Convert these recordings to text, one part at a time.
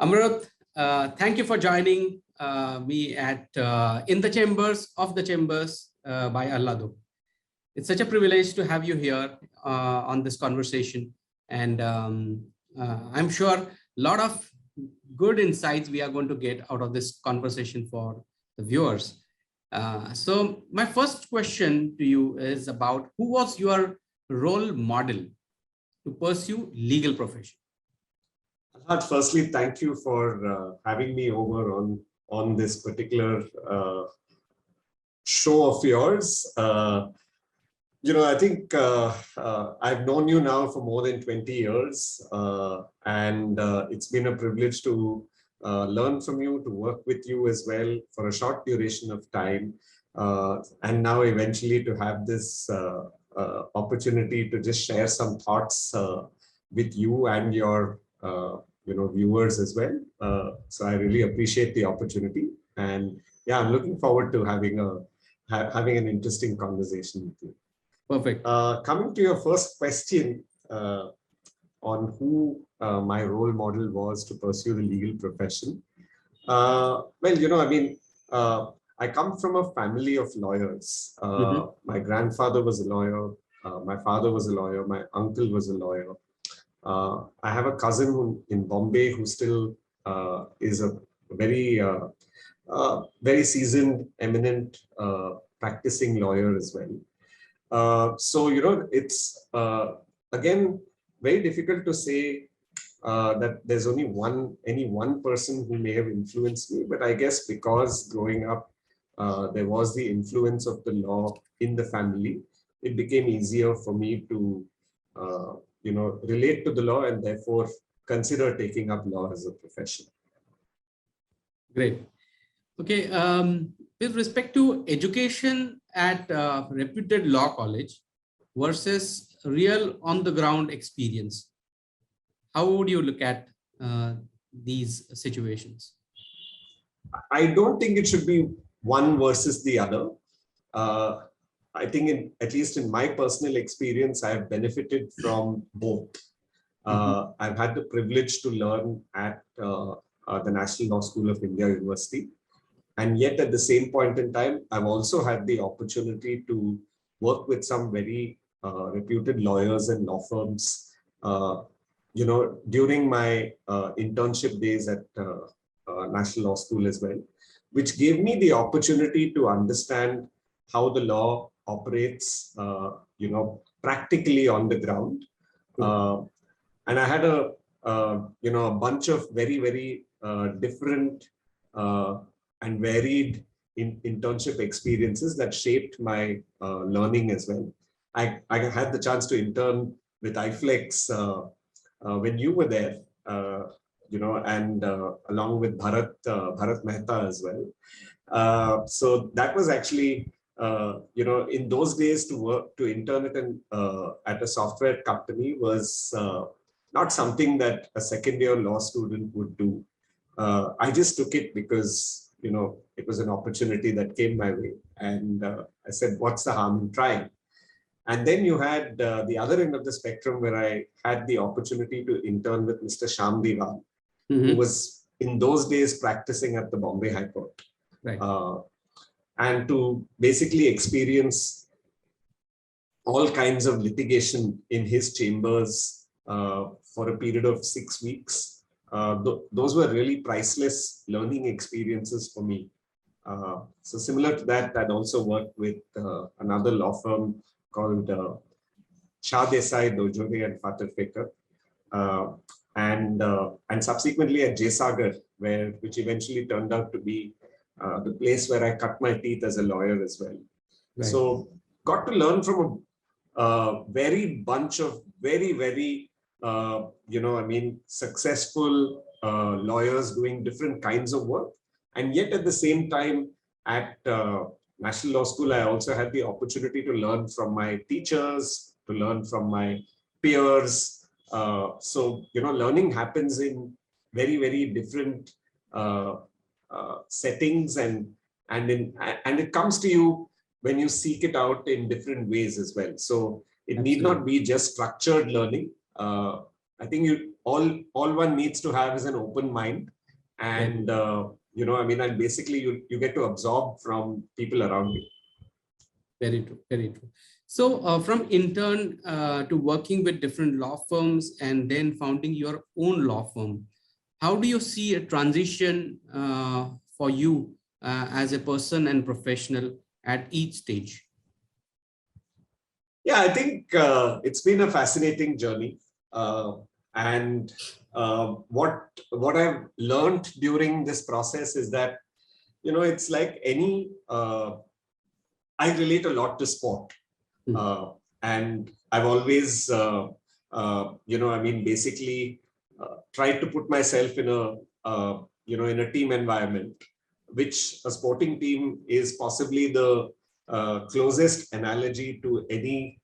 Amrut, thank you for joining me at In the Chambers of the Chambers by Allado. It's such a privilege to have you here on this conversation. And I'm sure a lot of good insights we are going to get out of this conversation for the viewers. So my first question to you is about who was your role model to pursue legal profession? Firstly, thank you for having me over on this particular show of yours. I think I've known you now for more than 20 years, and it's been a privilege to learn from you, to work with you as well for a short duration of time, and now eventually to have this opportunity to just share some thoughts with you and your viewers as well. So I really appreciate the opportunity, and yeah, I'm looking forward to having an interesting conversation with you. Perfect. Coming to your first question on who my role model was to pursue the legal profession. I come from a family of lawyers. My grandfather was a lawyer. My father was a lawyer. My uncle was a lawyer. I have a cousin in Bombay who still is a very, very seasoned, eminent practicing lawyer as well. It's again very difficult to say that there's only any one person who may have influenced me, but I guess because growing up there was the influence of the law in the family, it became easier for me to relate to the law and therefore consider taking up law as a profession. Great. Okay. With respect to education at a reputed law college versus real on-the-ground experience, how would you look at these situations? I don't think it should be one versus the other. I think at least in my personal experience, I've benefited from both. I've had the privilege to learn at the National Law School of India University. And yet at the same point in time, I've also had the opportunity to work with some very reputed lawyers and law firms, during my internship days at National Law School as well, which gave me the opportunity to understand how the law operates, practically on the ground. And I had a bunch of very, very different and varied internship experiences that shaped my learning as well. I had the chance to intern with iFlex when you were there, and along with Bharat Mehta as well. So that was actually, in those days to intern at a software company was not something that a second-year law student would do. I just took it because it was an opportunity that came my way, and I said, "What's the harm in trying?" And then you had the other end of the spectrum where I had the opportunity to intern with Mr. Shyam Diwal, who was in those days practicing at the Bombay High Court, right. And to basically experience all kinds of litigation in his chambers for a period of 6 weeks. Those were really priceless learning experiences for me. So similar to that, I'd also worked with another law firm called Shah Desai, Dojore and Fatarfekar, and subsequently at Jaisagar, which eventually turned out to be the place where I cut my teeth as a lawyer as well. Right. So got to learn from a very bunch of very, very successful lawyers doing different kinds of work. And yet at the same time at National Law School, I also had the opportunity to learn from my teachers, to learn from my peers. So, learning happens in very, very different settings and it comes to you when you seek it out in different ways as well. So it need not be just structured learning. I think all one needs to have is an open mind, and and basically you get to absorb from people around you. Very true, very true. So from intern to working with different law firms and then founding your own law firm, how do you see a transition for you as a person and professional at each stage? Yeah, I think it's been a fascinating journey. And what I've learned during this process is that, it's like any, I relate a lot to sport. And I've always, basically tried to put myself in in a team environment, which a sporting team is possibly the closest analogy to any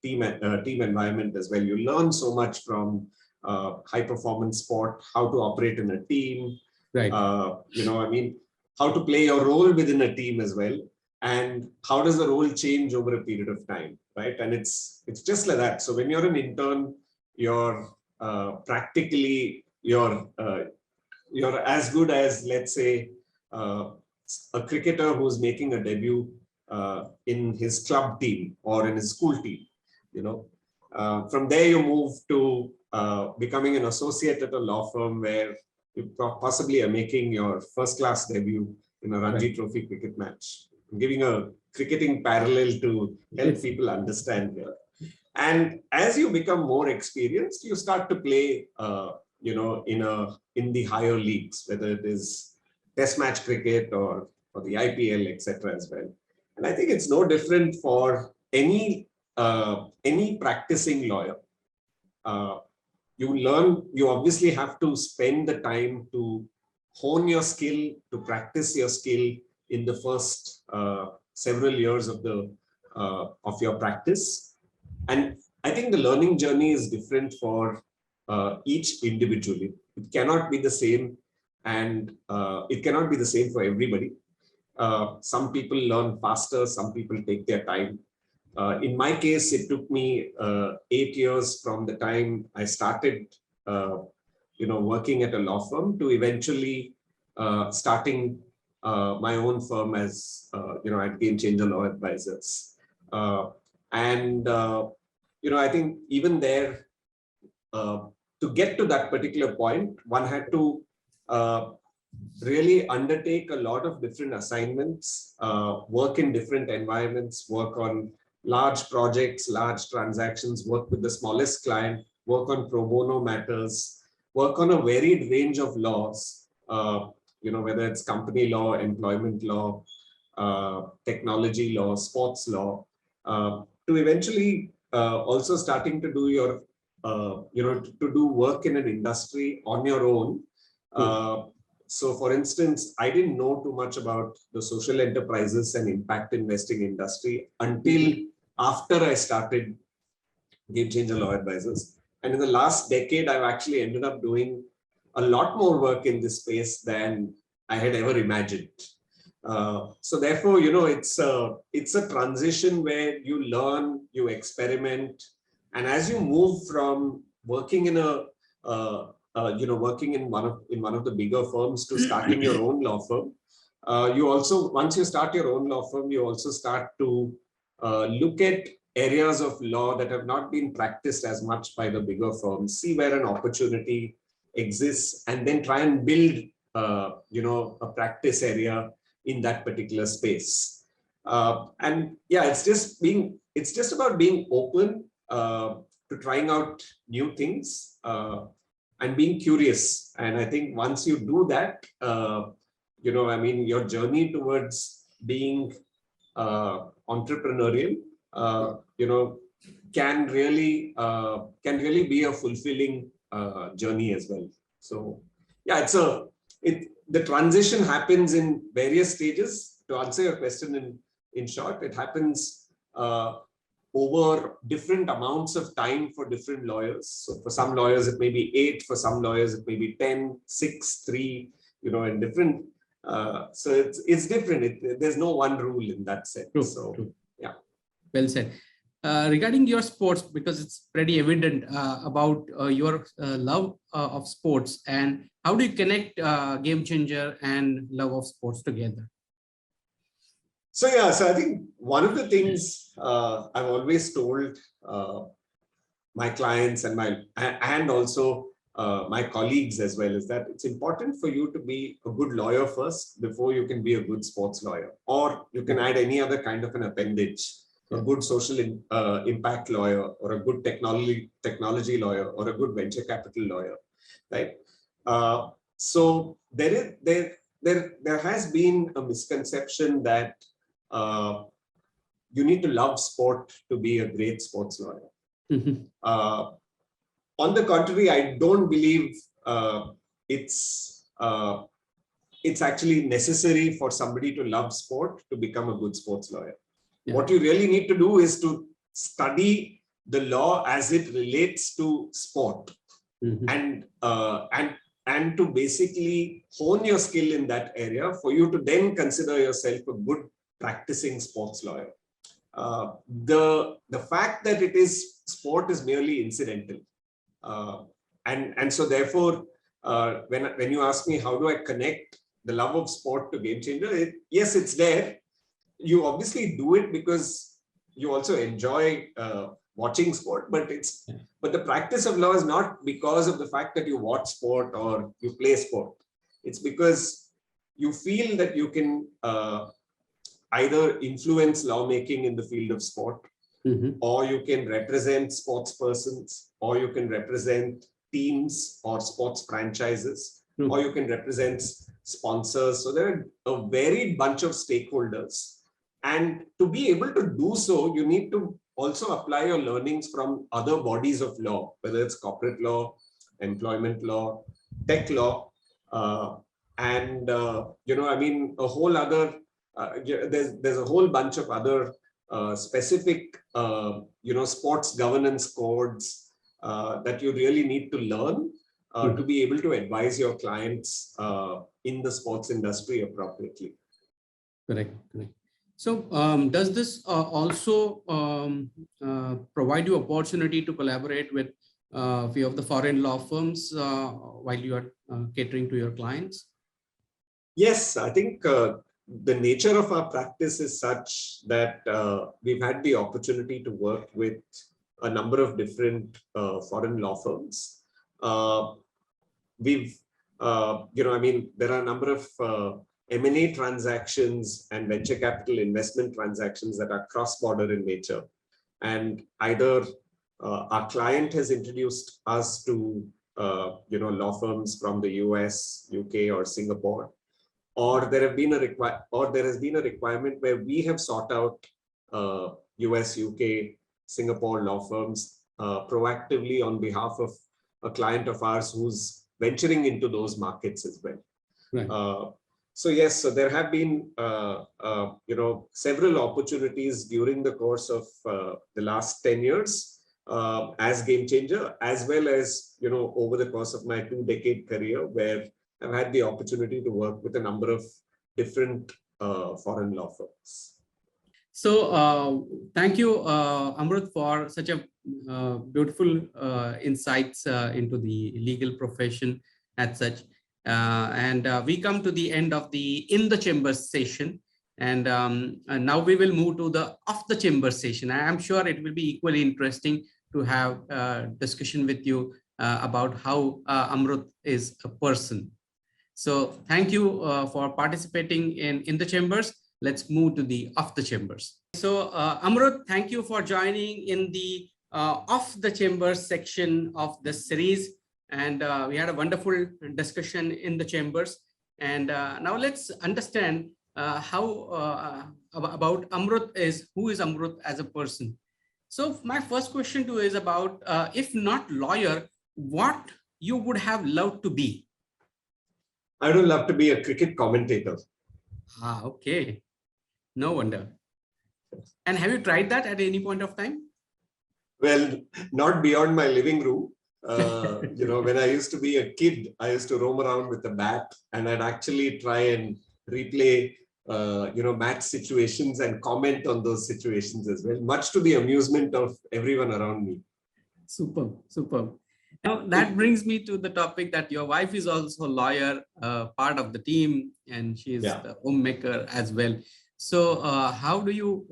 team environment as well. You learn so much from high performance sport, how to operate in a team, right? How to play your role within a team as well, and how does the role change over a period of time, right? And it's just like that. So when you're an intern, you're practically you're as good as, let's say, a cricketer who's making a debut in his club team or in his school team. From there you move to becoming an associate at a law firm where you possibly are making your first class debut in a Ranji Trophy cricket match. I'm giving a cricketing parallel to help people understand here. And as you become more experienced, you start to play, in the higher leagues, whether it is test match cricket or the IPL, etc. as well. And I think it's no different for any practicing lawyer. You obviously have to spend the time to hone your skill, to practice your skill in the first several years of your practice. And I think the learning journey is different for each individually. It cannot be the same, and it cannot be the same for everybody. Some people learn faster, some people take their time. In my case, it took me 8 years from the time I started, working at a law firm to eventually starting my own firm as, at GameChanger Law Advisors. I think even there, to get to that particular point, one had to really undertake a lot of different assignments, work in different environments, work on large projects, large transactions, work with the smallest client, work on pro bono matters, work on a varied range of laws, whether it's company law, employment law, technology law, sports law, to eventually also starting to do your, to do work in an industry on your own. So for instance, I didn't know too much about the social enterprises and impact investing industry until after I started GameChanger Law Advisors. And in the last decade, I've actually ended up doing a lot more work in this space than I had ever imagined. So therefore, it's a transition where you learn, you experiment, and as you move from working in working in one of the bigger firms to starting your own law firm, you also, once you start your own law firm, you also start to look at areas of law that have not been practiced as much by the bigger firms, see where an opportunity exists, and then try and build, a practice area in that particular space. And yeah, it's just about being open to trying out new things and being curious. And I think once you do that, your journey towards being entrepreneurial, can really be a fulfilling journey as well. So yeah, the transition happens in various stages. To answer your question in short, it happens over different amounts of time for different lawyers. So for some lawyers, it may be 8, for some lawyers, it may be 10, 6, 3, and different. So it's different. There's no one rule in that sense. True, so true. Yeah. Well said. regarding your sports, because it's pretty evident about your love of sports, and how do you connect Game Changer and love of sports together? So yeah, so I think one of the things I've always told my clients and also my colleagues as well is that it's important for you to be a good lawyer first before you can be a good sports lawyer, or you can add any other kind of an appendage, a good social impact lawyer, or a good technology lawyer, or a good venture capital lawyer, right? So there has been a misconception that you need to love sport to be a great sports lawyer. On the contrary, I don't believe it's actually necessary for somebody to love sport to become a good sports lawyer. Yeah. What you really need to do is to study the law as it relates to sport, and to basically hone your skill in that area for you to then consider yourself a good practicing sports lawyer. The fact that it is sport is merely incidental, and so therefore, when you ask me how do I connect the love of sport to Game Changer, yes, it's there. You obviously do it because you also enjoy watching sport, but the practice of law is not because of the fact that you watch sport or you play sport. It's because you feel that you can either influence lawmaking in the field of sport, or you can represent sports persons, or you can represent teams or sports franchises, or you can represent sponsors. So there are a varied bunch of stakeholders. And to be able to do so, you need to also apply your learnings from other bodies of law, whether it's corporate law, employment law, tech law, and a whole other. There's a whole bunch of other specific, sports governance codes that you really need to learn to be able to advise your clients in the sports industry appropriately. Correct. So does this also provide you opportunity to collaborate with a few of the foreign law firms while you are catering to your clients? Yes, I think the nature of our practice is such that we've had the opportunity to work with a number of different foreign law firms. There are a number of M&A transactions and venture capital investment transactions that are cross-border in nature. And either our client has introduced us to law firms from the US, UK, or Singapore, or there has been a requirement where we have sought out US, UK, Singapore law firms proactively on behalf of a client of ours who's venturing into those markets as well. Right. So yes, so there have been several opportunities during the course of the last 10 years as Game Changer, as well as over the course of my 2-decade career, where I've had the opportunity to work with a number of different foreign law firms. So thank you, Amrut, for such a beautiful insights into the legal profession as such. And we come to the end of the In the Chambers session. And now we will move to the Off the Chambers session. I am sure it will be equally interesting to have a discussion with you about how Amrut is a person. So thank you for participating in the Chambers. Let's move to the Off the Chambers. So Amrut, thank you for joining in the Off the Chambers section of this series. And we had a wonderful discussion in the Chambers. And now let's understand how about Amrut who is Amrut as a person. So my first question to you is about, if not lawyer, what you would have loved to be? I would love to be a cricket commentator. Ah, okay. No wonder. And have you tried that at any point of time? Well, not beyond my living room. When I used to be a kid, I used to roam around with a bat, and I'd actually try and replay match situations and comment on those situations as well, much to the amusement of everyone around me. Superb, superb. Now that brings me to the topic that your wife is also a lawyer, part of the team, and she is the homemaker as well. So how do you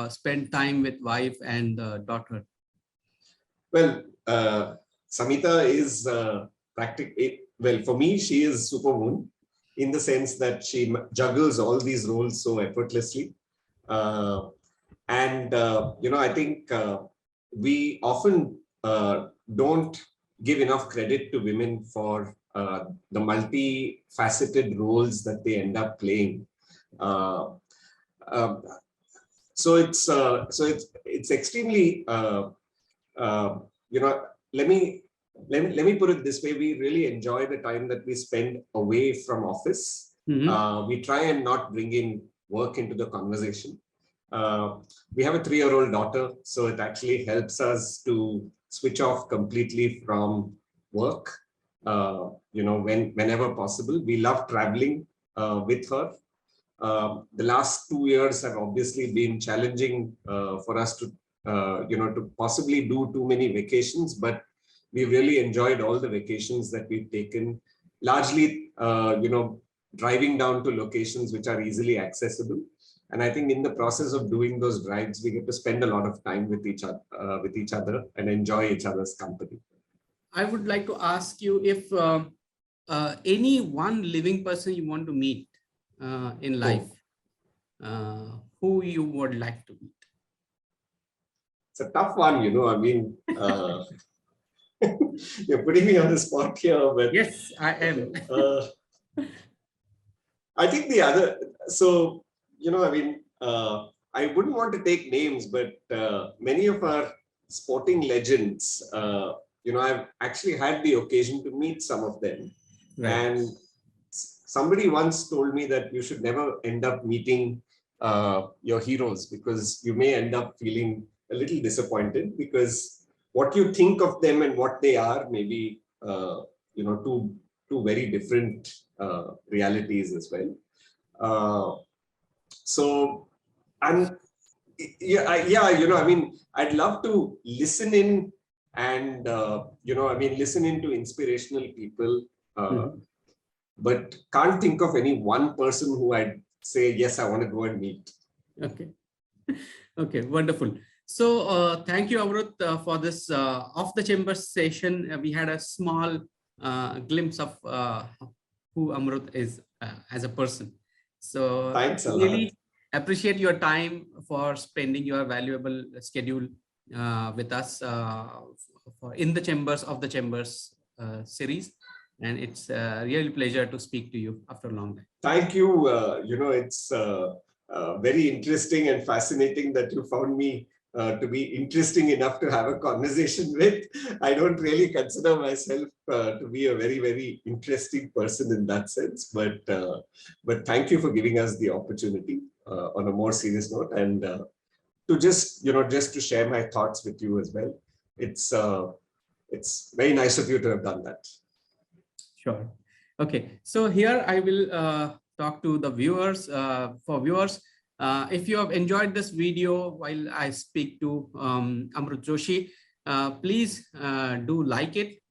spend time with wife and daughter? Well, Samita is practically, well, for me, she is superwoman in the sense that she juggles all these roles so effortlessly. I think we often don't give enough credit to women for the multifaceted roles that they end up playing. So it's extremely let me put it this way: we really enjoy the time that we spend away from office. We try and not bring in work into the conversation. We have a 3-year-old daughter, so it actually helps us to switch off completely from work. Whenever possible. We love traveling with her. The last 2 years have obviously been challenging for us to to possibly do too many vacations, but we've really enjoyed all the vacations that we've taken, largely, driving down to locations which are easily accessible. And I think in the process of doing those drives, we get to spend a lot of time with each other and enjoy each other's company. I would like to ask you if any one living person you want to meet in life, who you would like to meet? It's a tough one, I mean, you're putting me on the spot here, but yes, I am. I think the other, so, I wouldn't want to take names, but many of our sporting legends, I've actually had the occasion to meet some of them. Right. And somebody once told me that you should never end up meeting your heroes, because you may end up feeling a little disappointed, because what you think of them and what they are may be, two very different realities as well. I'd love to listen in and, listen into inspirational people, but can't think of any one person who I'd say, yes, I want to go and meet. Okay. Okay, wonderful. So thank you, Amrut, for this off the chamber session. We had a small glimpse of who Amrut is as a person. So thanks a really lot. Appreciate your time for spending your valuable schedule with us for In the Chambers of the Chambers series. And it's a real pleasure to speak to you after a long time. Thank you. It's very interesting and fascinating that you found me to be interesting enough to have a conversation with. I don't really consider myself to be a very, very interesting person in that sense, but thank you for giving us the opportunity on a more serious note, and to just to share my thoughts with you as well. It's very nice of you to have done that. Sure. Okay. So here I will talk to the viewers. For viewers, if you have enjoyed this video while I speak to Amrut Joshi, please do like it,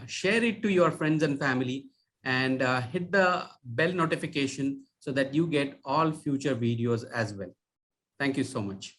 share it to your friends and family, and hit the bell notification so that you get all future videos as well. Thank you so much.